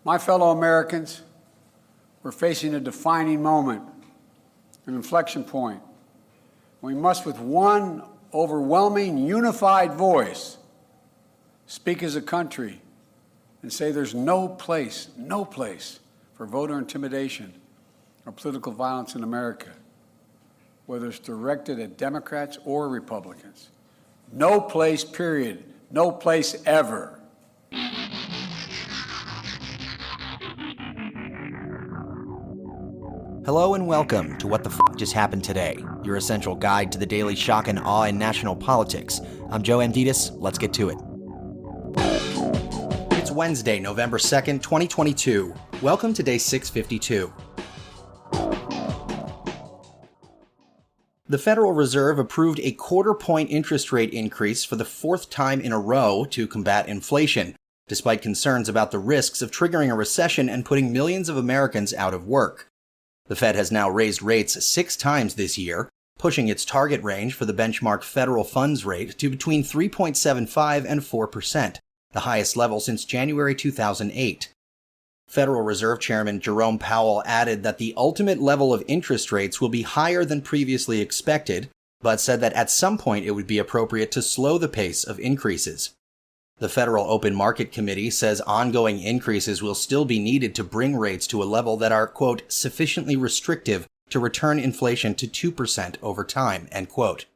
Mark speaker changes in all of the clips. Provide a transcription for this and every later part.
Speaker 1: My fellow Americans, we're facing a defining moment, an inflection point. We must, with one overwhelming, unified voice, speak as a country and say there's no place for voter intimidation or political violence in America, whether it's directed at Democrats or Republicans. No place, period. No place ever.
Speaker 2: Hello and welcome to What the F*** Just Happened Today, your essential guide to the daily shock and awe in national politics. I'm Joe Amditis. Let's get to it. It's Wednesday, November 2nd, 2022. Welcome to day 652. The Federal Reserve approved a quarter-point interest rate increase for the fourth time in a row to combat inflation, despite concerns about the risks of triggering a recession and putting millions of Americans out of work. The Fed has now raised rates 6 times this year, pushing its target range for the benchmark federal funds rate to between 3.75% and 4%, the highest level since January 2008. Federal Reserve Chairman Jerome Powell added that the ultimate level of interest rates will be higher than previously expected, but said that at some point it would be appropriate to slow the pace of increases. The Federal Open Market Committee says ongoing increases will still be needed to bring rates to a level that are, quote, sufficiently restrictive to return inflation to 2% over time, end quote.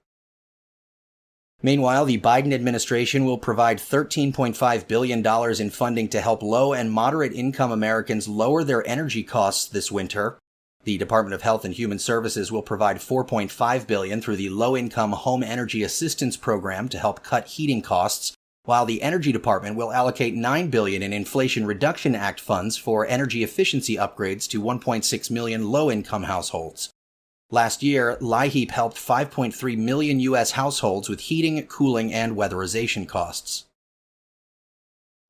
Speaker 2: Meanwhile, the Biden administration will provide $13.5 billion in funding to help low and moderate income Americans lower their energy costs this winter. The Department of Health and Human Services will provide $4.5 billion through the Low-Income Home Energy Assistance Program to help cut heating costs, while the Energy Department will allocate $9 billion in Inflation Reduction Act funds for energy efficiency upgrades to 1.6 million low-income households. Last year, LIHEAP helped 5.3 million U.S. households with heating, cooling, and weatherization costs.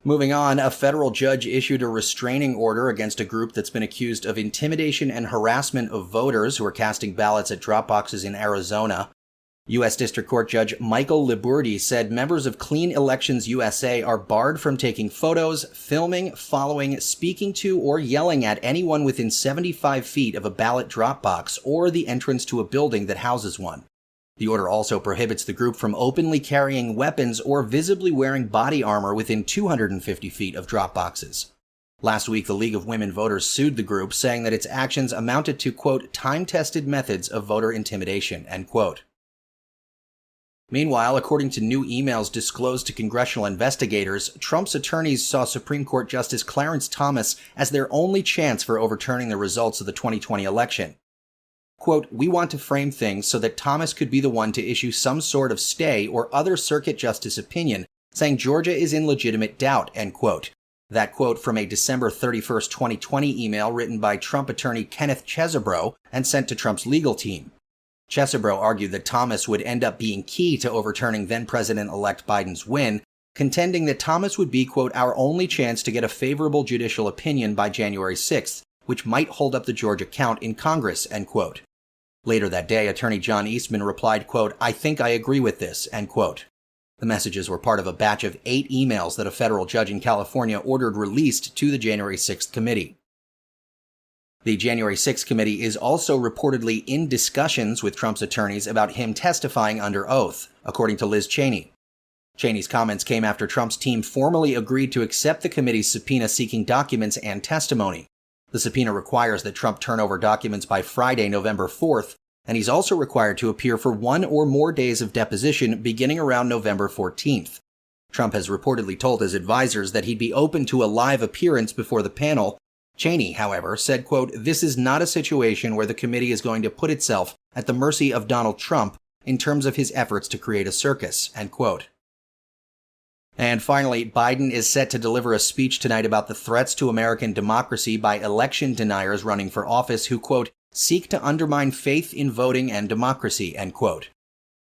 Speaker 2: Moving on, a federal judge issued a restraining order against a group that's been accused of intimidation and harassment of voters who are casting ballots at drop boxes in Arizona. U.S. District Court Judge Michael Liburdi said members of Clean Elections USA are barred from taking photos, filming, following, speaking to, or yelling at anyone within 75 feet of a ballot drop box or the entrance to a building that houses one. The order also prohibits the group from openly carrying weapons or visibly wearing body armor within 250 feet of drop boxes. Last week, the League of Women Voters sued the group, saying that its actions amounted to, quote, time-tested methods of voter intimidation, end quote. Meanwhile, according to new emails disclosed to congressional investigators, Trump's attorneys saw Supreme Court Justice Clarence Thomas as their only chance for overturning the results of the 2020 election. Quote, we want to frame things so that Thomas could be the one to issue some sort of stay or other circuit justice opinion, saying Georgia is in legitimate doubt, end quote. That quote from a December 31st, 2020 email written by Trump attorney Kenneth Chesebro and sent to Trump's legal team. Chesebro argued that Thomas would end up being key to overturning then-President-elect Biden's win, contending that Thomas would be, quote, our only chance to get a favorable judicial opinion by January 6th, which might hold up the Georgia count in Congress, end quote. Later that day, Attorney John Eastman replied, quote, I think I agree with this, end quote. The messages were part of a batch of 8 emails that a federal judge in California ordered released to the January 6th committee. The January 6th committee is also reportedly in discussions with Trump's attorneys about him testifying under oath, according to Liz Cheney. Cheney's comments came after Trump's team formally agreed to accept the committee's subpoena seeking documents and testimony. The subpoena requires that Trump turn over documents by Friday, November 4th, and he's also required to appear for 1 or more days of deposition beginning around November 14th. Trump has reportedly told his advisors that he'd be open to a live appearance before the panel. Cheney, however, said, quote, this is not a situation where the committee is going to put itself at the mercy of Donald Trump in terms of his efforts to create a circus, end quote. And finally, Biden is set to deliver a speech tonight about the threats to American democracy by election deniers running for office who, quote, seek to undermine faith in voting and democracy, end quote.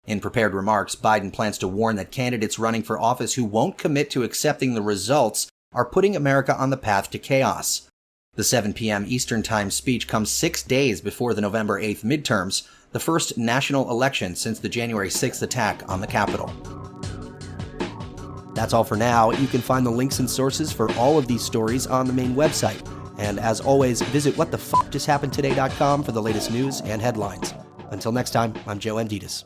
Speaker 2: In prepared remarks, Biden plans to warn that candidates running for office who won't commit to accepting the results are putting America on the path to chaos. The 7 p.m. Eastern Time speech comes 6 days before the November 8th midterms, the first national election since the January 6th attack on the Capitol. That's all for now. You can find the links and sources for all of these stories on the main website. And as always, visit whatthefjusthappenedtoday.com for the latest news and headlines. Until next time, I'm Joe Amditas.